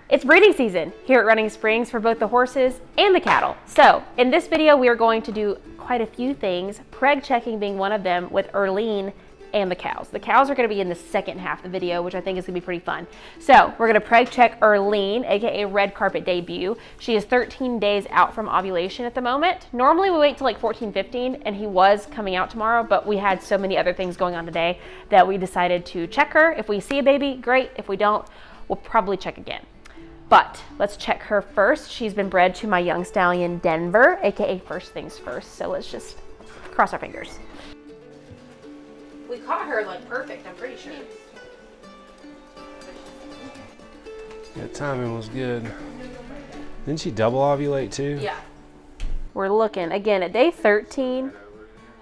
It's breeding season here at Running Springs for both the horses and the cattle. So in this video, we are going to do quite a few things, preg checking being one of them with Erlene and the cows. The cows are going to be in the second half of the video, which I think is going to be pretty fun. So we're going to preg check Erlene, aka red carpet debut. She is 13 days out from ovulation at the moment. Normally we wait till like 14, 15, and he was coming out tomorrow, but we had so many other things going on today that we decided to check her. If we see a baby, great. If we don't, we'll probably check again. But let's check her first. She's been bred to my young stallion, Denver, aka first things first. So let's just cross our fingers. We caught her like perfect, I'm pretty sure. Yeah, timing was good. Didn't she double ovulate too? Yeah. We're looking again at day 13.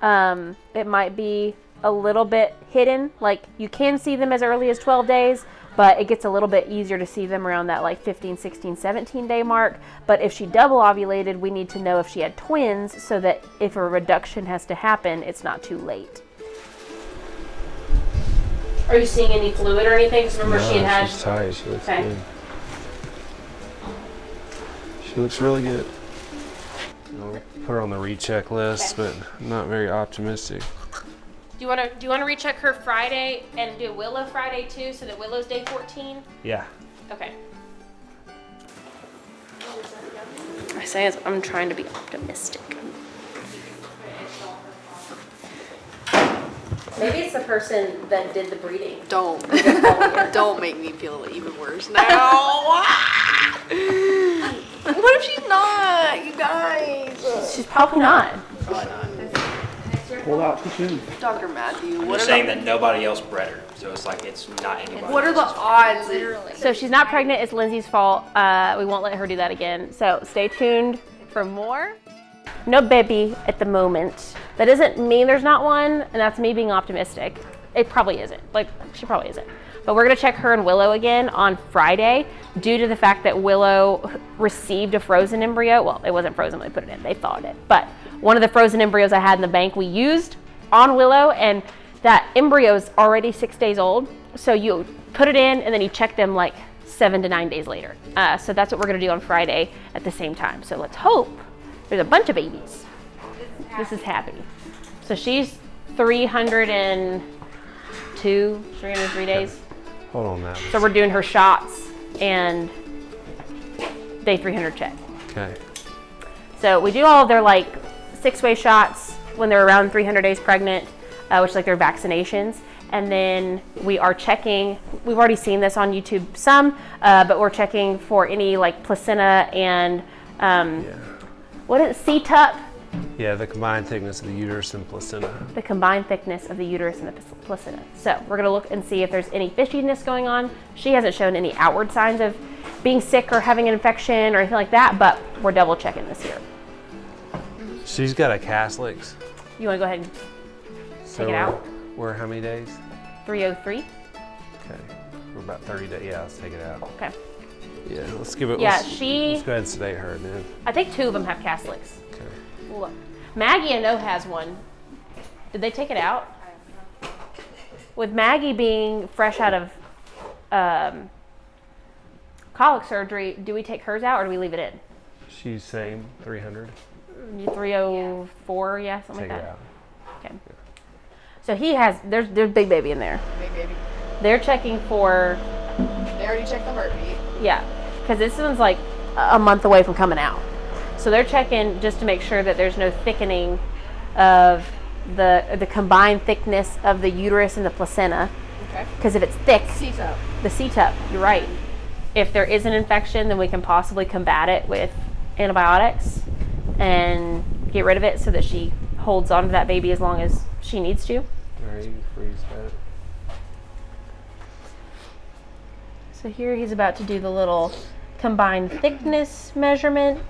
It might be a little bit hidden. Like you can see them as early as 12 days, but it gets a little bit easier to see them around that like 15, 16, 17 day mark. But if she double ovulated, we need to know if she had twins so that if a reduction has to happen, it's not too late. Are you seeing any fluid or anything? Because remember No, she had she's tight. She looks okay. good. She looks really good. I'll put her on the recheck list, okay. But not very optimistic. Do you want to recheck her Friday and do Willow Friday too, so that Willow's day 14? Yeah. Okay. I say as I'm trying to be optimistic. Maybe it's the person that did the breeding. Don't make me feel even worse now. What if she's not, you guys? She's probably not. Probably not. Pull out the shoes. Dr. Matthew, You're saying that nobody else bred her, so it's like it's not anybody. what are the else's odds? Literally. So she's not pregnant. It's Lindsay's fault. We won't let her do that again. So stay tuned for more. No baby at the moment. That doesn't mean there's not one, and that's me being optimistic. It probably isn't. Like, she probably isn't. But we're gonna check her and Willow again on Friday due to the fact that Willow received a frozen embryo. Well, it wasn't frozen when they put it in, they thawed it. But one of the frozen embryos I had in the bank we used on Willow, and that embryo's already 6 days old. So you put it in and then you check them like 7 to 9 days later. So that's what we're gonna do on Friday at the same time. So let's hope there's a bunch of babies. This is happy. So she's 303 days. Hold on that. So we're doing her shots and day 300 check. Okay. So we do all of their like 6-way shots when they're around 300 days pregnant, which is like their vaccinations. And then we are checking, we've already seen this on YouTube some, but we're checking for any like placenta and what is it, CTUP? Yeah, the combined thickness of the uterus and placenta. The combined thickness of the uterus and the placenta. So we're gonna look and see if there's any fishiness going on. She hasn't shown any outward signs of being sick or having an infection or anything like that, but we're double checking this here. She's got a Caslix. You wanna go ahead and take it out? We're how many days? 303. Okay. We're about 30 days. Yeah, let's take it out. Okay. Yeah, let's give it. Yeah, let's go ahead and sedate her then. I think 2 of them have Caslix. Okay. Look. Maggie I know has one. Did they take it out? With Maggie being fresh out of colic surgery, do we take hers out or do we leave it in? She's same 300. 304, yeah, something Take like it that. out. Okay. So he has, there's big baby in there. Big baby. They're checking for, They already checked the heartbeat. yeah, because this one's like a month away from coming out. So they're checking just to make sure that there's no thickening of the combined thickness of the uterus and the placenta. Okay. Because if it's thick, CTUP. the CTUP, you're right. If there is an infection, then we can possibly combat it with antibiotics and get rid of it so that she holds on to that baby as long as she needs to. All right, you can freeze that. So here he's about to do the little combined thickness measurement.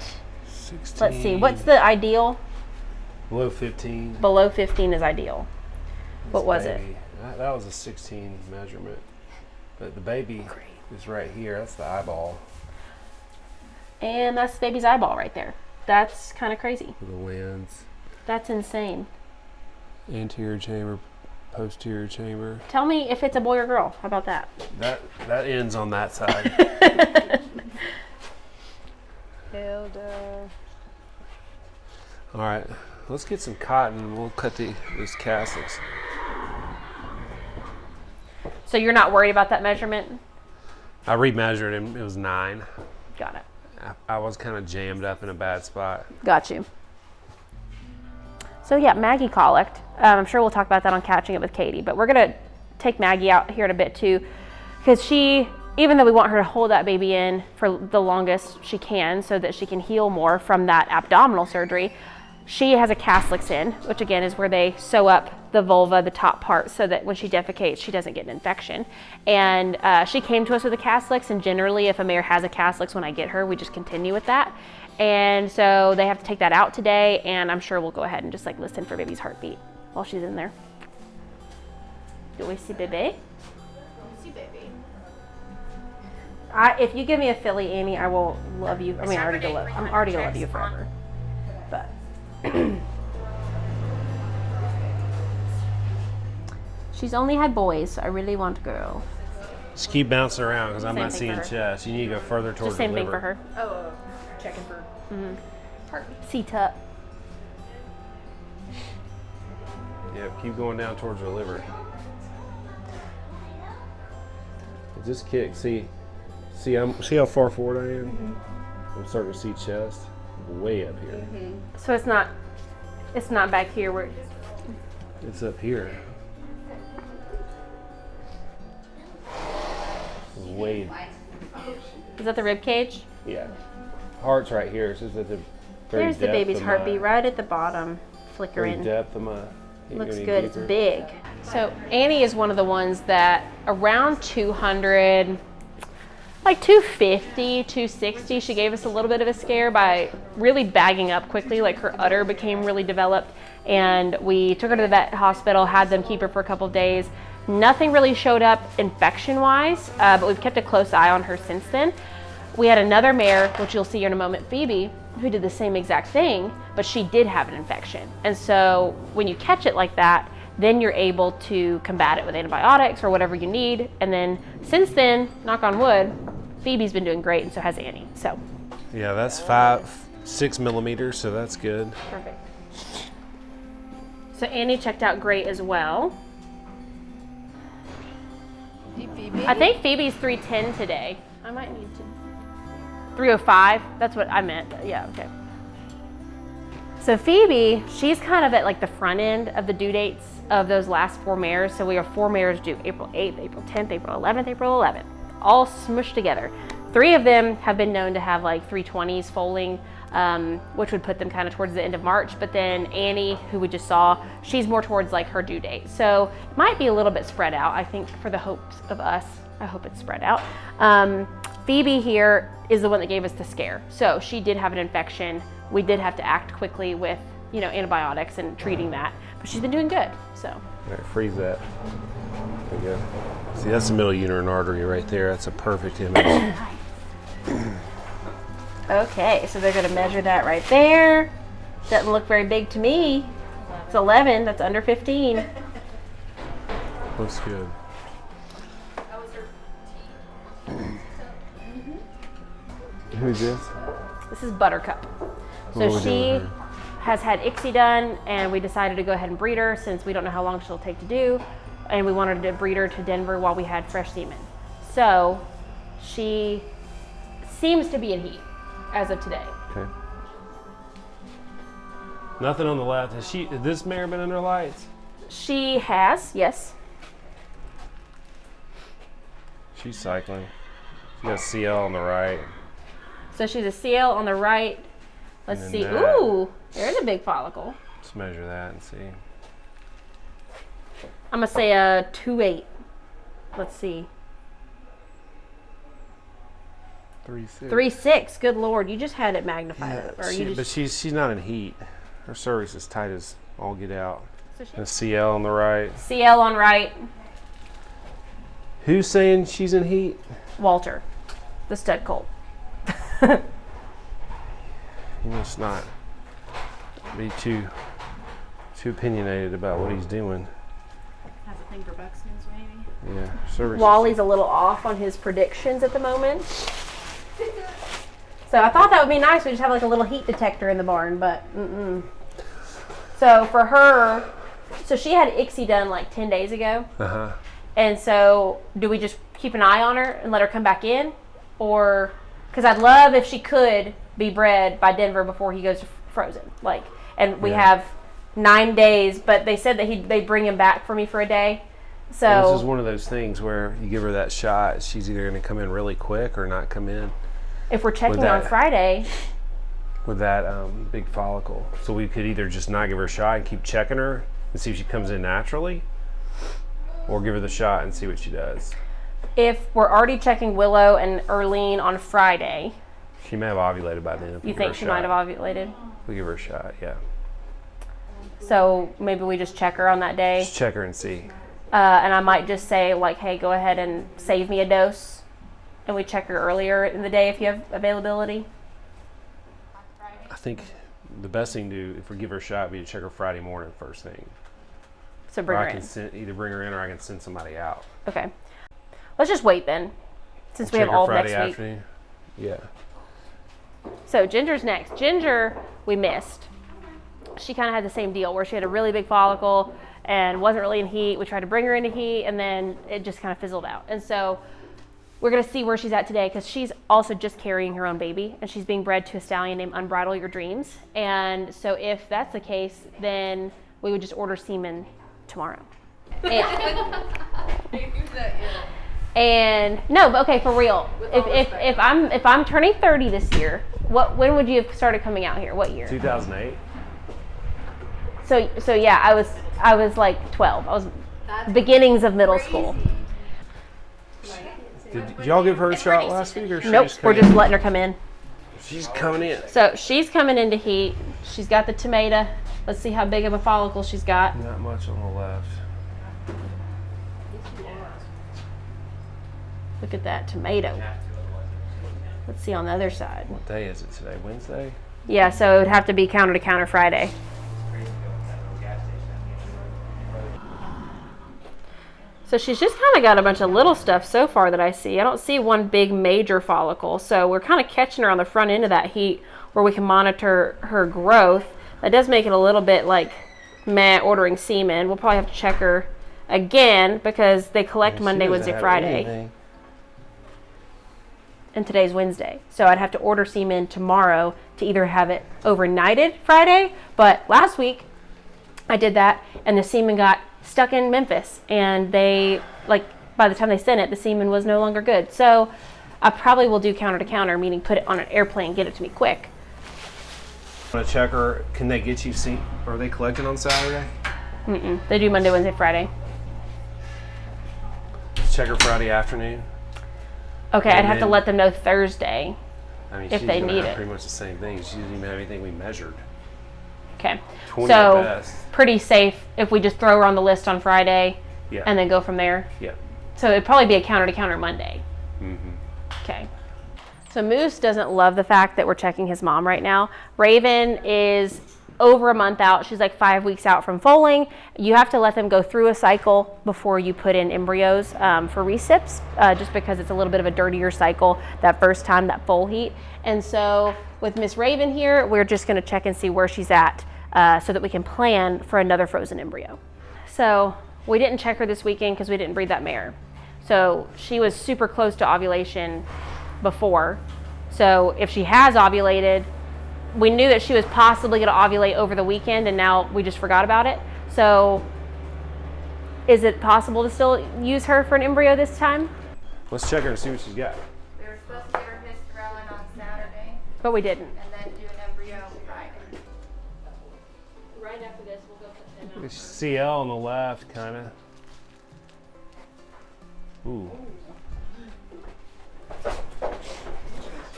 16. Let's see, what's the ideal? Below 15. Below 15 is ideal. What was it? That was a 16 measurement. But the baby is right here. That's the eyeball. And that's the baby's eyeball right there. That's kind of crazy. For the lens. That's insane. Anterior chamber, posterior chamber. Tell me if it's a boy or girl. How about that? That ends on that side. All right, let's get some cotton and we'll cut these castings. So you're not worried about that measurement? I remeasured him. It was 9. Got it. I was kind of jammed up in a bad spot. Got you. So yeah, Maggie colicked. I'm sure we'll talk about that on Catching It with Katie, but we're gonna take Maggie out here in a bit too, because she, even though we want her to hold that baby in for the longest she can so that she can heal more from that abdominal surgery, she has a Caslix in, which again is where they sew up the vulva, the top part, so that when she defecates, she doesn't get an infection. And she came to us with a Caslix, and generally if a mare has a Caslix when I get her, we just continue with that. And so they have to take that out today, and I'm sure we'll go ahead and just like listen for baby's heartbeat while she's in there. Do we see baby? See, baby. If you give me a filly, Annie, I will love you. I mean, I'm already gonna love you forever. But she's only had boys, so I really want a girl. Just keep bouncing around because I'm Same not thing seeing for her. chest. You need to go further towards Just same the thing liver. for her. Oh, checking for heartbeat. CTUP. Yep, keep going down towards the liver. Just kick. See how far forward I am? Mm-hmm. I'm starting to see chest way up here. So it's not back here where. It's up here. Way. Is that the rib cage? Yeah. Heart's right here. It's just at the very There's the depth baby's of heartbeat my, right at the bottom, very flickering. depth of my. Looks any good. It's deeper. big. So Annie is one of the ones that around 200, like 250, 260, she gave us a little bit of a scare by really bagging up quickly. Like her udder became really developed, and we took her to the vet hospital, had them keep her for a couple of days. Nothing really showed up infection-wise, but we've kept a close eye on her since then. We had another mare, which you'll see here in a moment, Phoebe, who did the same exact thing, but she did have an infection. And so when you catch it like that, then you're able to combat it with antibiotics or whatever you need. And then since then, knock on wood, Phoebe's been doing great, and so has Annie. So Yeah, that's 6 millimeters, so that's good. perfect. So Annie checked out great as well. Hey, Phoebe. I think Phoebe's 310 today. I might need to. 305, that's what I meant. Yeah, okay. So Phoebe, she's kind of at like the front end of the due dates of those last 4 mares. So we have 4 mares due April 8th, April 10th, April 11th, April 11th, all smushed together. 3 of them have been known to have like 320s foaling, which would put them kind of towards the end of March. But then Annie, who we just saw, she's more towards like her due date. So it might be a little bit spread out. I think for the hopes of us, I hope it's spread out. Phoebe here is the one that gave us the scare. So she did have an infection. We did have to act quickly with, antibiotics and treating that, but she's been doing good, so. All right, freeze that. There we go. See, that's the middle uterine artery right there. That's a perfect image. Okay, so they're gonna measure that right there. Doesn't look very big to me. It's 11, that's under 15. Looks good. Who's this? This is Buttercup. What So are we doing she with her? has had ICSI done, and we decided to go ahead and breed her since we don't know how long she'll take to do, and we wanted to breed her to Denver while we had fresh semen. So she seems to be in heat as of today. Okay. Nothing on the left. Has this mare been under lights? She has, yes. She's cycling. She got CL on the right. So she's a CL on the right. Let's And see. then that. Ooh, there's a big follicle. Let's measure that and see. I'm gonna say a 2.8. Let's see. 3.6. 3.6. Good Lord, you just had it magnified. Or you but just, she's not in heat. Her cervix is tight as all get out. so she, The CL on the right. CL on right. Who's saying she's in heat? Walter, the stud colt. You must not be too opinionated about what he's doing. Has a thing for buckskins, maybe. Yeah, cervix. Wally's a little off on his predictions at the moment. So I thought that would be nice. We just have like a little heat detector in the barn, but So for her, so she had ICSI done like 10 days ago. Uh-huh. And so do we just keep an eye on her and let her come back in? Or, because I'd love if she could be bred by Denver before he goes to Frozen. Like, and we have 9 days, but they said that they bring him back for me for a day. So And this is one of those things where you give her that shot, she's either going to come in really quick or not come in if we're checking on Friday. With that big follicle. So we could either just not give her a shot and keep checking her and see if she comes in naturally, or give her the shot and see what she does. If we're already checking Willow and Erlene on Friday. She may have ovulated by then. You think she might have ovulated? We give her a shot, yeah. So maybe we just check her on that day. Just check her and see. And I might just say, like, hey, go ahead and save me a dose. And we check her earlier in the day if you have availability. I think the best thing to do, if we give her a shot, would be to check her Friday morning first thing. So bring or her I can in. either bring her in or I can send somebody out. Okay. Let's just wait then, since we Check have her all of Friday next week. afternoon. Yeah. So Ginger's next. Ginger, we missed. She kind of had the same deal where she had a really big follicle and wasn't really in heat. We tried to bring her into heat and then it just kind of fizzled out. And so we're going to see where she's at today because she's also just carrying her own baby and she's being bred to a stallion named Unbridle Your Dreams. And so if that's the case, then we would just order semen tomorrow. And no, but okay, for real. If I'm turning 30 this year, when would you have started coming out here? What year? 2008. So yeah, I was like 12. I was beginnings of middle school. Did y'all give her a shot last week or she Nope, we're just letting her come in. She's coming in. So she's coming into heat. She's got the tomato. Let's see how big of a follicle she's got. Not much on the left. Look at that tomato. Let's see on the other side. What day is it today? Wednesday? Yeah, so it would have to be counter to counter Friday. So she's just kind of got a bunch of little stuff so far that I see. I don't see one big major follicle. So we're kind of catching her on the front end of that heat where we can monitor her growth. That does make it a little bit like meh ordering semen. We'll probably have to check her again because they collect Monday, Wednesday, Friday. And today's Wednesday. So I'd have to order semen tomorrow to either have it overnighted Friday. But last week I did that and the semen got stuck in Memphis and they, like, by the time they sent it, the semen was no longer good. So I probably will do counter to counter, meaning put it on an airplane, get it to me quick. I want to check her. Can they get you are they collecting on Saturday? They do Monday, Wednesday, Friday. Check her Friday afternoon. Okay, And I'd have to then- let them know Thursday. I mean, If she's they gonna need have it. pretty much the same thing. She doesn't even have anything we measured. Okay. 20 So at best. pretty safe if we just throw her on the list on Friday Yeah. and then go from there. Yeah. So it'd probably be a counter to counter Monday. Mm-hmm. Okay. So Moose doesn't love the fact that we're checking his mom right now. Raven is over a month out. She's like 5 weeks out from foaling. You have to let them go through a cycle before you put in embryos for recips, just because it's a little bit of a dirtier cycle that first time, that foal heat. And so with Miss Raven here, we're just going to check and see where she's at so that we can plan for another frozen embryo. So we didn't check her this weekend because we didn't breed that mare. So she was super close to ovulation before. So if she has ovulated, we knew that she was possibly going to ovulate over the weekend and now we just forgot about it. So is it possible to still use her for an embryo this time? Let's check her and see what she's got. We were supposed to get her hysterelin on Saturday But we didn't. and then do an embryo Friday. Right after this, we'll go put them CL on the left, kind of. Ooh.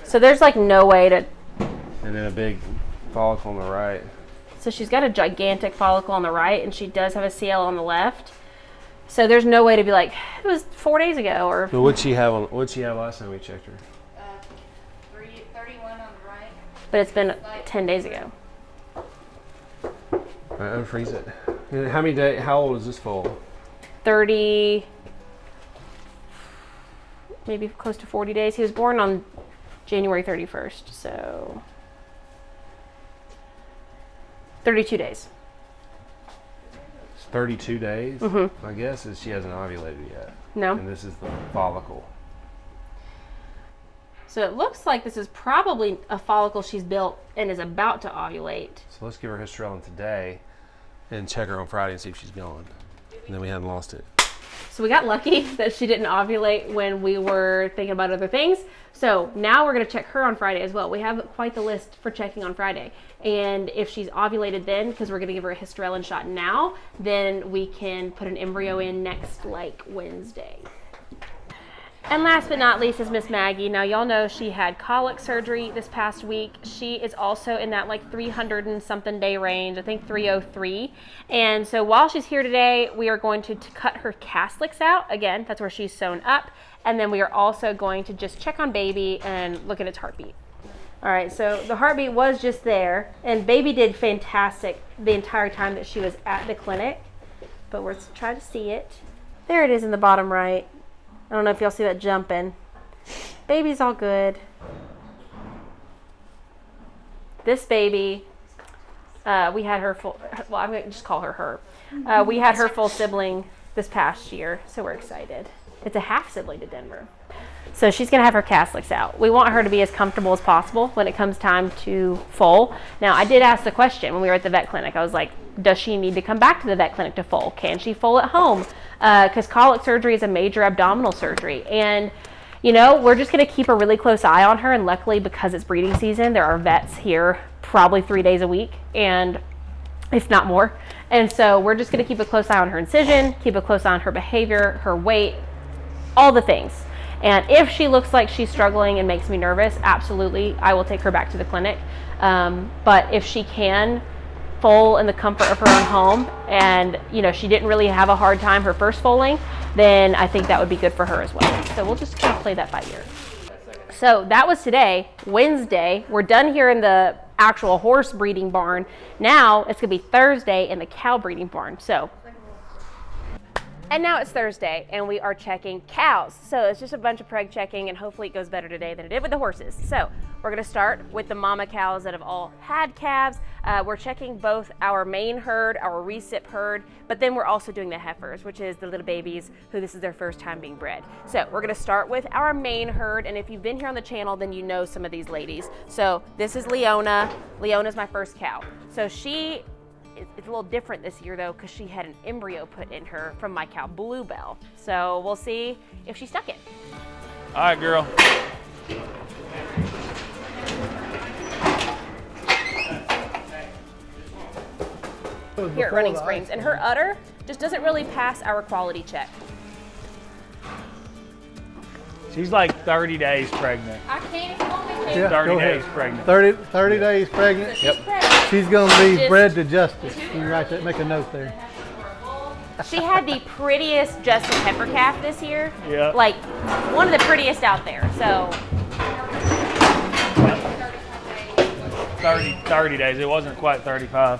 So there's like no way to, And then a big follicle on the right. so she's got a gigantic follicle on the right and she does have a CL on the left. So there's no way to be like, it was 4 days ago or, But what'd she have last time we checked her? 31 on the right. but it's been 10 days ago. All right, unfreeze it. And how old is this foal? 30, maybe close to 40 days. He was born on January 31st, so 32 days. 32 days, I guess, is she hasn't ovulated yet. No. And this is the follicle. So it looks like this is probably a follicle she's built and is about to ovulate. So let's give her hysterelin today and check her on Friday and see if she's gone. And then we hadn't lost it. So we got lucky that she didn't ovulate when we were thinking about other things. So now we're going to check her on Friday as well. We have quite the list for checking on Friday. And if she's ovulated then, because we're going to give her a hysterelin shot now, then we can put an embryo in next, like, Wednesday. And last but not least is Miss Maggie. Now, y'all know she had colic surgery this past week. She is also in that like 300 and something day range, I think 303. And so while she's here today, we are going to cut her calyx out. Again, that's where she's sewn up. And then we are also going to just check on baby and look at its heartbeat. All right, so the heartbeat was just there, and baby did fantastic the entire time that she was at the clinic. But we're trying to see it. There it is in the bottom right. I don't know if y'all see that jumping. Baby's all good. This baby, we had her full, well, I'm going to just call her. We had her full sibling this past year, so we're excited. It's a half sibling to Denver. So she's going to have her calyx out. We want her to be as comfortable as possible when it comes time to foal. Now, I did ask the question when we were at the vet clinic. I was like, does she need to come back to the vet clinic to foal? Can she foal at home? Because colic surgery is a major abdominal surgery. And, you know, we're just going to keep a really close eye on her. And luckily, because it's breeding season, there are vets here probably 3 days a week, and if not more. And so we're just going to keep a close eye on her incision, keep a close eye on her behavior, her weight, all the things. And if she looks like she's struggling and makes me nervous, absolutely, I will take her back to the clinic. But if she can foal in the comfort of her own home, and you know she didn't really have a hard time her first foaling, then I think that would be good for her as well. So we'll just kind of play that by ear. So that was today, Wednesday. We're done here in the actual horse breeding barn. Now it's gonna be Thursday in the cow breeding barn. And now it's Thursday, and we are checking cows. So it's just a bunch of preg checking, and hopefully it goes better today than it did with the horses. So we're gonna start with the mama cows that have all had calves. We're checking both our main herd, our recip herd, but then we're also doing the heifers, which is the little babies who this is their first time being bred. So we're gonna start with our main herd, and if you've been here on the channel, then you know some of these ladies. So this is Leona. Leona's my first cow. So it's a little different this year though, because she had an embryo put in her from my cow Bluebell. So we'll see if she stuck it. All right, girl. Here at Running Springs, and her udder just doesn't really pass our quality check. She's like 30 days pregnant. I can't if you want me to. Yeah, 30 go days ahead. pregnant. 30 days pregnant. She's pregnant. She's going to be Just- bred to justice. You can write that, make a note there. She had the prettiest Justice heifer calf this year. Yeah. Like one of the prettiest out there. So 30 days. It wasn't quite 35.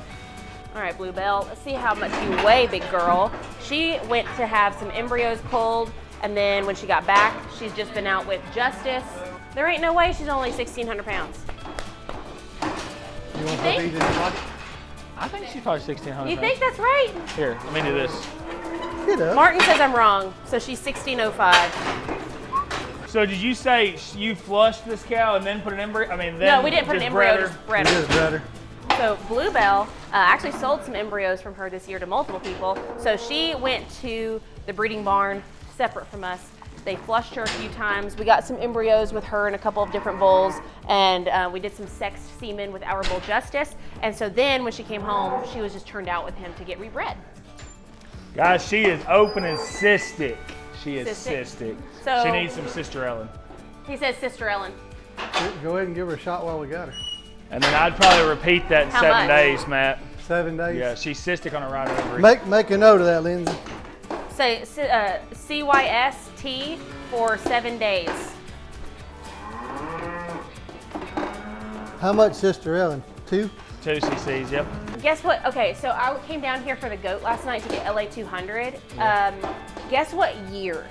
all right, Bluebell, let's see how much you weigh, big girl. She went to have some embryos pulled, and then when she got back, she's just been out with Justice. There ain't no way she's only 1,600 pounds. You want to put think? these in your pocket? I think she's probably 1,600. You think that's right? Here, let me do this. Get up. Martin says I'm wrong, so she's 1,605. So did you say you flushed this cow and then put an embryo? I mean, then No, we didn't put an just embryo, bred her? just bred her. Just bred her. So Bluebell actually sold some embryos from her this year to multiple people. So she went to the breeding barn separate from us. They flushed her a few times. We got some embryos with her in a couple of different bulls, and we did some sexed semen with our bull Justice. And so then when she came home, she was just turned out with him to get rebred. Guys, she is open and cystic. She is Cystic. cystic. So- She needs some Sister Ellen. He says Sister Ellen. Go ahead and give her a shot while we got her. And then I'd probably repeat that in How 7 much? days, Matt. 7 days. Yeah, she's cystic on her right ovary. Make a note of that, Lindsay. Say CYST for 7 days. How much, Sister Ellen? 2? 2 cc's, yep. Guess what? Okay, so I came down here for the goat last night to get LA 200. Guess what year?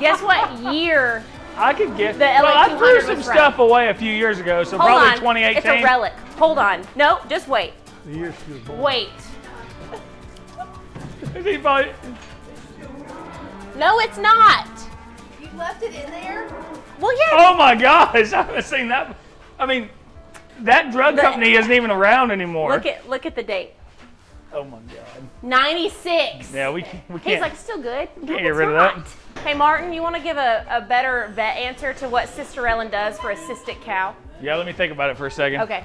Guess what year? I could get. The LA well, I 200 threw some was stuff away a few years ago, so Hold probably on. 2018. It's a relic. Hold on. No, just wait. The year she was born. Wait. He probably, No, it's not. You left it in there? Well, yeah. oh my gosh, I haven't seen that. I mean, that drug company isn't even around anymore. Look at the date. Oh my God. 96. Yeah, we can't. He's like, still good. No, get it's rid of that. not. Hey, Martin, you want to give a better vet answer to what Sister Ellen does for a cystic cow? Yeah, let me think about it for a second. Okay.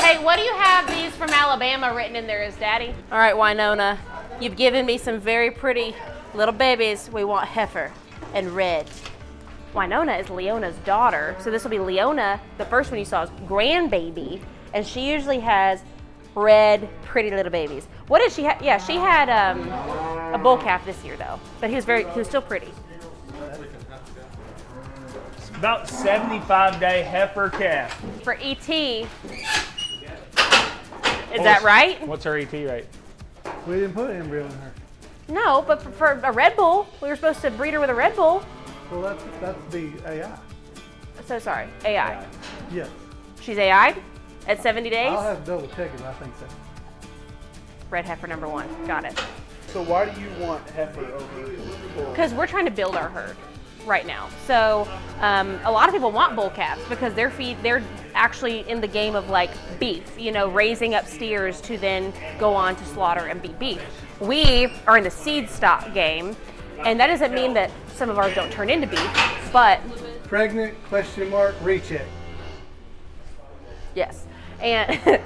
Hey, what do you have these from Alabama written in there as Daddy? All right, Winona, you've given me some very pretty little babies. We want heifer and red. Winona is Leona's daughter, so this will be Leona, the first one you saw, is grandbaby, and she usually has red, pretty little babies. What did she have? Yeah, she had a bull calf this year though, but he was still pretty. It's about 75-day heifer calf. For ET, is that right? What's her ET rate? We didn't put an embryo in her. No, but for a Red Bull, we were supposed to breed her with a Red Bull. Well, that's the AI. So sorry, AI. Yes. She's AI'd at 70 days. I'll have to double check it, but I think so. Red heifer number 1. Got it. So why do you want heifer over bull? Because we're trying to build our herd right now. So a lot of people want bull calves because they're actually in the game of like beef, raising up steers to then go on to slaughter and be beef. We are in the seed stock game, and that doesn't mean that some of ours don't turn into beef, but Pregnant, ? Recheck. yes. And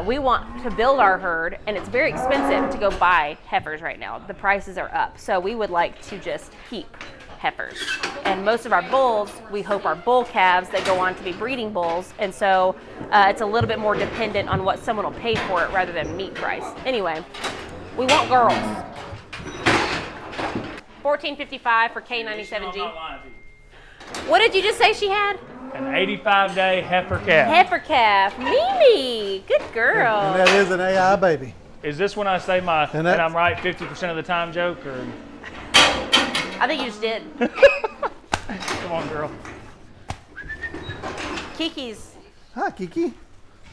we want to build our herd, and it's very expensive to go buy heifers right now. The prices are up. So we would like to just keep heifers. And most of our bulls, we hope, are bull calves that go on to be breeding bulls. And so it's a little bit more dependent on what someone will pay for it rather than meat price. Anyway, we want girls. $14.55 for K97G. What did you just say she had? An 85-day heifer calf. Heifer calf. Mimi. Good girl. And that is an AI baby. Is this when I say my And and that- I'm right 50% of the time joke, or? I think you just did. Come on, girl. Kiki's. Hi, Kiki.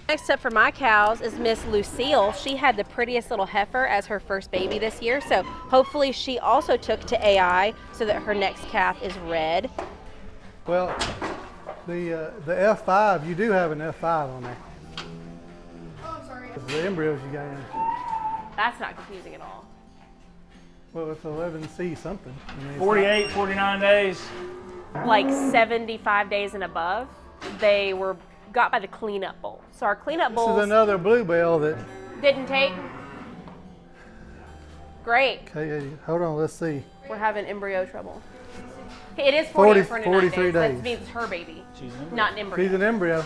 Next up for my cows is Miss Lucille. She had the prettiest little heifer as her first baby this year, so hopefully she also took to AI so that her next calf is red. Well, the F5, you do have an F5 on there. Oh, I'm sorry. The embryos you got in. That's not confusing at all. Well, it's 11C something. I mean, it's 48, 49 days. Like 75 days and above, they were got by the cleanup bull. So our cleanup This bulls is another bluebell that. didn't take. Great. Okay, hold on. Let's see. We're having embryo trouble. It is 40 or 49 43 days. That days. means it's her baby, not an embryo. She's an embryo.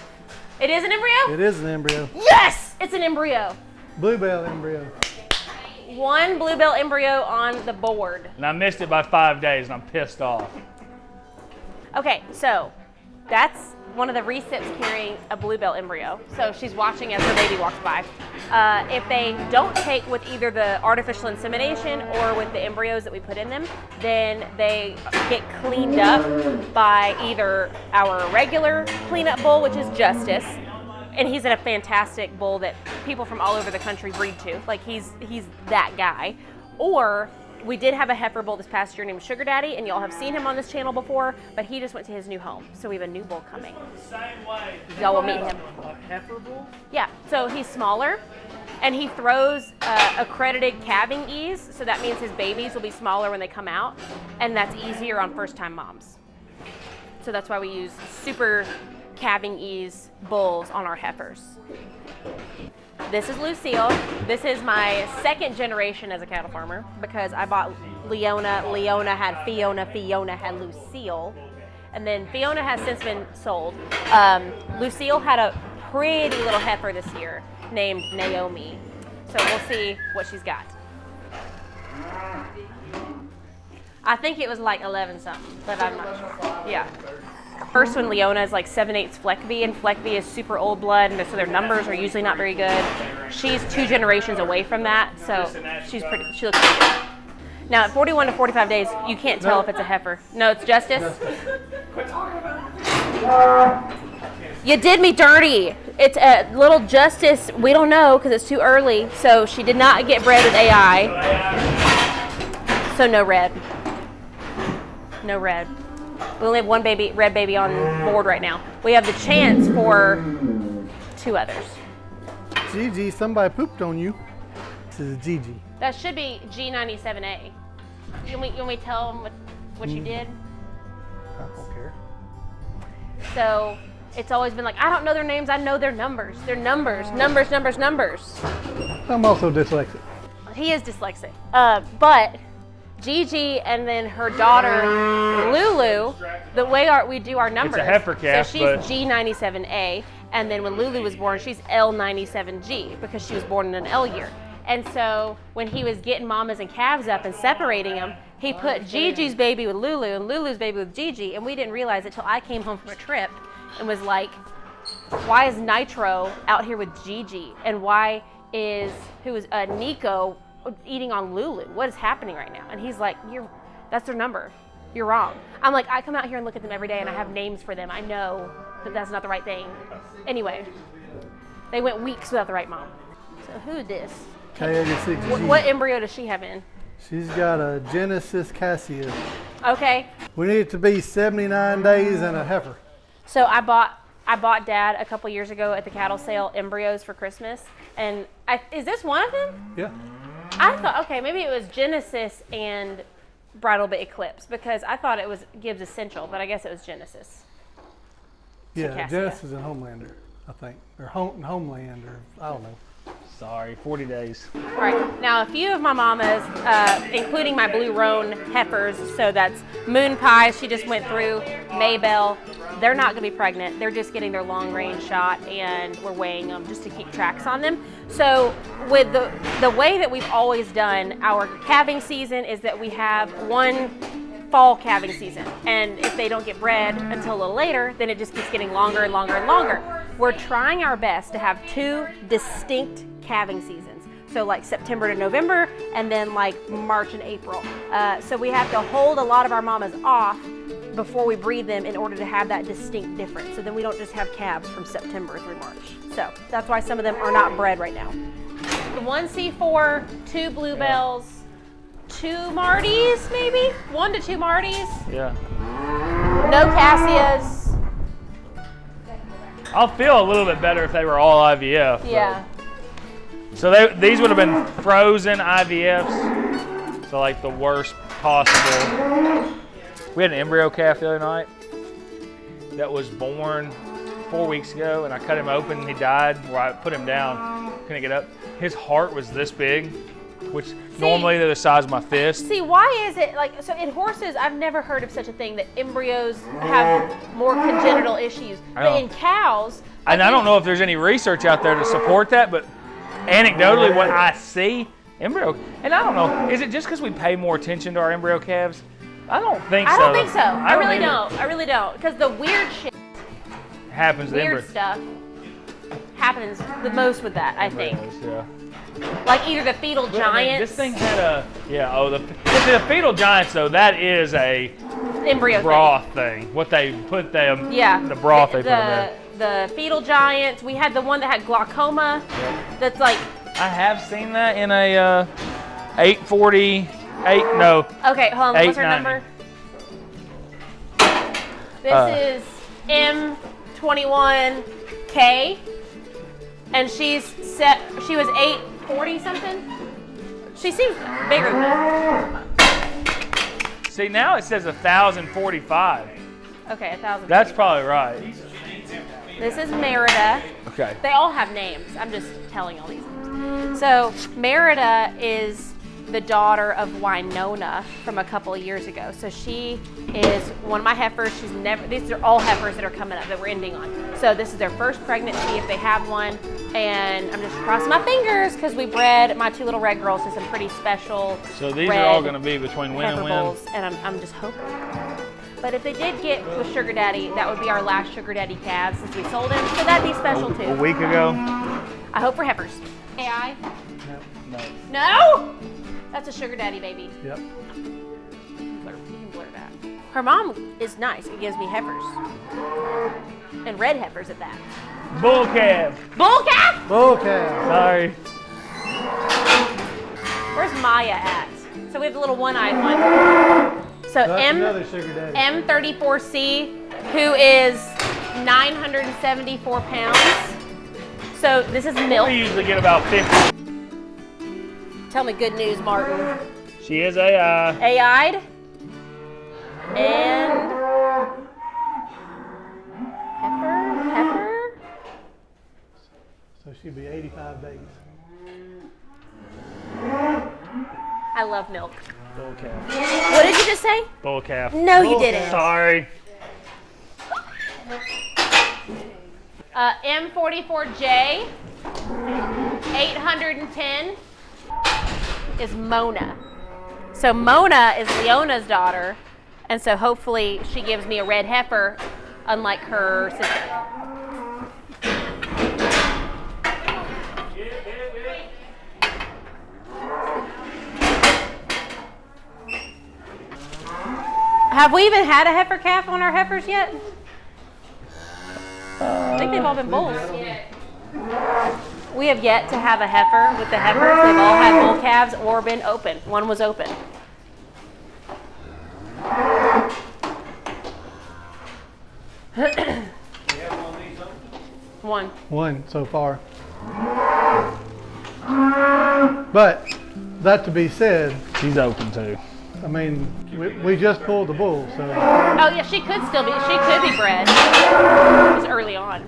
It is an embryo? It is an embryo. Yes! It's an embryo. Bluebell embryo. One bluebell embryo on the board. And I missed it by 5 days, and I'm pissed off. Okay, so that's one of the recips carrying a bluebell embryo. So she's watching as her baby walks by. If they don't take with either the artificial insemination or with the embryos that we put in them, then they get cleaned up by either our regular cleanup bull, which is Justice, and he's a fantastic bull that people from all over the country breed to. Like he's that guy. Or we did have a heifer bull this past year named Sugar Daddy, and y'all have seen him on this channel before, but he just went to his new home. So we have a new bull coming. Same way. Y'all will meet him. A heifer bull? Yeah, so he's smaller, and he throws accredited calving ease, so that means his babies will be smaller when they come out, and that's easier on first-time moms. So that's why we use super calving ease bulls on our heifers. This is Lucille. This is my second generation as a cattle farmer because I bought Leona. Leona had Fiona. Fiona had Lucille. And then Fiona has since been sold. Lucille had a pretty little heifer this year named Naomi. So we'll see what she's got. I think it was like 11 something, but I'm not sure. Yeah. First one, Leona, is like 7/8 Fleckby, and Fleckby is super old blood, and so their numbers are usually not very good. She's 2 generations away from that, so she looks pretty good. Now, at 41 to 45 days, you can't tell if it's a heifer. No, it's Justice. You did me dirty. It's a little Justice. We don't know because it's too early. So she did not get bred with AI. So no red. No red. We only have one baby, red baby on board right now. We have the chance for 2 others. Gigi, somebody pooped on you. This is Gigi. That should be G97A. You want me to tell them what you did? I don't care. So it's always been like, I don't know their names, I know their numbers. Their numbers. I'm also dyslexic. He is dyslexic. But Gigi and then her daughter Lulu, the way we do our numbers. It's a heifer calf, so she's G97A, and then when Lulu was born, she's L97G because she was born in an L year. And so when he was getting mamas and calves up and separating them, he put Gigi's baby with Lulu and Lulu's baby with Gigi, and we didn't realize it till I came home from a trip and was like, why is Nitro out here with Gigi? And why is Nico eating on Lulu? What is happening right now? And he's like, that's their number. You're wrong. I'm like, I come out here and look at them every day and I have names for them. I know that that's not the right thing. Anyway, they went weeks without the right mom. So who's this? K86G. What embryo does she have in? She's got a Genesis Cassia. Okay. We need it to be 79 days and a heifer. So I bought Dad a couple years ago at the cattle sale embryos for Christmas. And is this one of them? Yeah. I thought, okay, maybe it was Genesis and Bridal Bit Eclipse because I thought it was Gibbs Essential, but I guess it was Genesis. Yeah, Cassia. Genesis and Homelander, I think. Or Homeland, or I don't know. Sorry, 40 days. All right, now a few of my mamas, including my Blue Roan heifers, so that's Moon Pie, she just went through, Maybell, they're not gonna be pregnant, they're just getting their long range shot and we're weighing them just to keep tracks on them. So with the way that we've always done our calving season is that we have one fall calving season, and if they don't get bred until a little later, then it just keeps getting longer and longer and longer. We're trying our best to have 2 distinct calving seasons. So like September to November and then like March and April. So we have to hold a lot of our mamas off before we breed them in order to have that distinct difference. So then we don't just have calves from September through March. So that's why some of them are not bred right now. The 1 C4, 2 Bluebells, 2 Martys maybe? 1 to 2 Martys. Yeah. No Cassias. I'll feel a little bit better if they were all IVF. Yeah. So these would have been frozen IVFs, so like the worst possible. We had an embryo calf the other night that was born 4 weeks ago, and I cut him open and he died where I put him down, couldn't get up. His heart was this big, which normally they're the size of my fist. See, why is it like, so in horses, I've never heard of such a thing that embryos have more congenital issues. But in cows. And I don't know if there's any research out there to support that, but anecdotally what I see, embryo, and I don't know, is it just because we pay more attention to our embryo calves? I don't think so. I don't think so. I really either. don't. I really don't. Because the weird shit, Happens to weird embryo. stuff happens the most with that, I think. Yeah. Like either the fetal But, I mean, giants. this thing had a, the fetal giants though, that is a embryo broth thing. What they put them, the broth they put them in. The fetal giants. We had the one that had glaucoma. That's like. I have seen that in a 848, no. Okay, hold on. What's her 890. number? This is M21K, and she was 840 something. She seems bigger than that. See, now it says 1,045. Okay, 1,000. That's probably right. This is Merida. Okay. They all have names. I'm just telling all these names. So Merida is the daughter of Winona from a couple of years ago. So she is one of my heifers. These are all heifers that are coming up that we're ending on. So this is their first pregnancy if they have one. And I'm just crossing my fingers because we bred my 2 little red girls to some pretty special So these are all going to be between win and heifer win. bulls, and I'm just hoping. But if they did get with Sugar Daddy, that would be our last Sugar Daddy calves since we sold him. So that'd be special too. A week ago? I hope for heifers. AI? No. No? That's a Sugar Daddy baby. Yep. You can blur that. Her mom is nice. It gives me heifers. And red heifers at that. Bull calf. Bull calf? Okay. Sorry. Where's Maya at? So we have the little one-eyed one. So That's another sugar daddy. M34C, who is 974 pounds. So this is milk. We usually get about 50. Tell me good news, Martin. She is AI. AI-'d. And heifer. So she'd be 85 days. I love milk. Bull calf. What did you just say? Bull calf. No, you didn't. Sorry. M44J, 810, is Mona. So Mona is Leona's daughter, and so hopefully she gives me a red heifer, unlike her sister. Have we even had a heifer calf on our heifers yet? I think they've all been bulls. We have yet to have a heifer with the heifers. They've all had bull calves or been open. One was open. One so far. But that to be said, She's open too. I mean, we just pulled the bull, so Oh yeah, she could be bred. It's early on.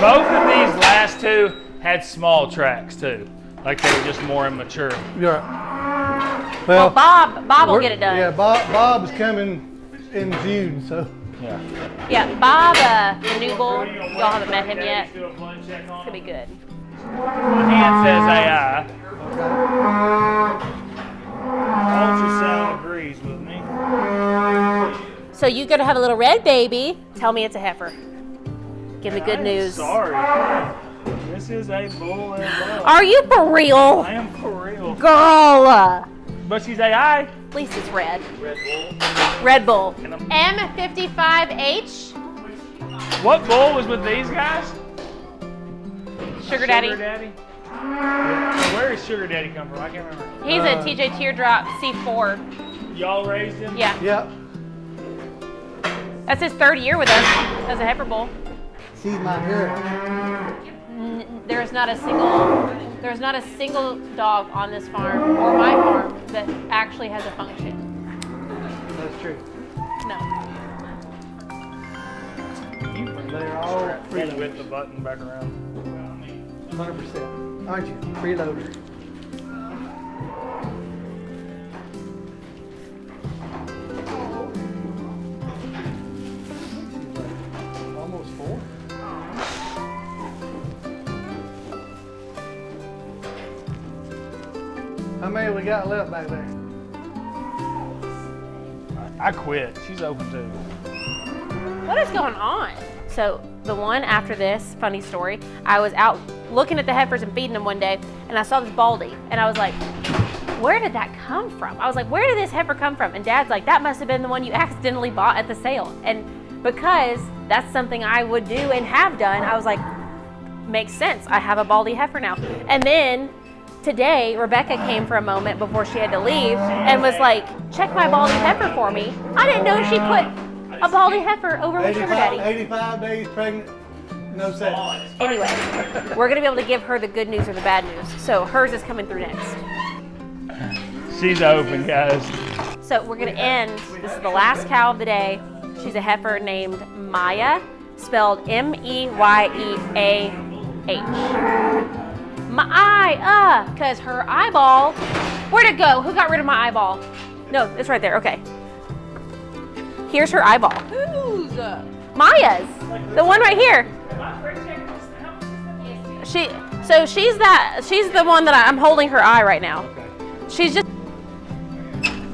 Both of these last two had small tracks too. Like they were just more immature. you're right. Well, Bob will we're- get it done. Yeah, Bob's coming in June, so Yeah. Yeah, Bob, the new bull. Y'all haven't met him yet. It's gonna be good. My hand says AI. Ultrasound agrees with me. So you gotta have a little red baby. Tell me it's a heifer. Give me good news. Sorry. This is a bull as well. Are you for real? I am for real. Girl! But she's AI. At least it's red. Red bull. And I'm- M55H. What bull was with these guys? Sugar Daddy. Sugar Daddy? Yeah. Where does Sugar Daddy come from? I can't remember. He's a TJ Teardrop C4. Y'all raised him? Yeah. yeah. That's his third year with us as a heifer bull. She's my girl. There's not a single dog on this farm or my farm that actually has a function. That's true. No. They're all With freeloaders. the button back around. 100%. Aren't you? Freeloader. Almost 4. How many we got left back there? I quit. She's open too. What is going on? So the one after this, funny story, I was out looking at the heifers and feeding them one day, and I saw this baldy, and I was like, where did that come from? I was like, where did this heifer come from? And Dad's like, that must have been the one you accidentally bought at the sale. And because that's something I would do and have done, I was like, makes sense. I have a baldy heifer now. And then today, Rebecca came for a moment before she had to leave and was like, check my baldy heifer for me. I didn't know she put a baldy heifer over with Sugar Daddy. 85 days pregnant, no sex. Anyway, we're gonna be able to give her the good news or the bad news. So hers is coming through next. She's open, guys. So we're gonna end, this is the last cow of the day. She's a heifer named Maya, spelled Meyeah. Maya, because her eyeball, where'd it go? Who got rid of my eyeball? No, it's right there, okay. Here's her eyeball. Who's Maya's, the one right here. She's the one that I'm holding her eye right now. She's just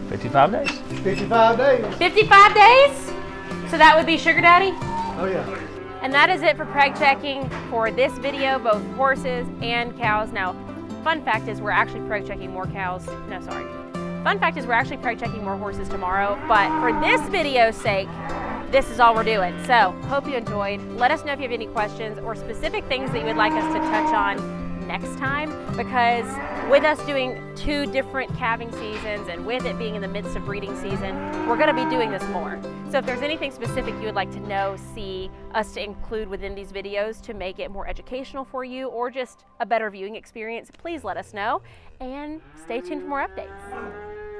55 days. 55 days. 55 days? So that would be Sugar Daddy? Oh yeah. And that is it for preg checking for this video, both horses and cows. Now, fun fact is we're actually preg checking more cows. No, sorry. Fun fact is we're actually preg checking more horses tomorrow, but for this video's sake, this is all we're doing. So hope you enjoyed. Let us know if you have any questions or specific things that you would like us to touch on next time, because with us doing 2 different calving seasons and with it being in the midst of breeding season, we're going to be doing this more. So if there's anything specific you would like to know, see us to include within these videos to make it more educational for you or just a better viewing experience, please let us know and stay tuned for more updates.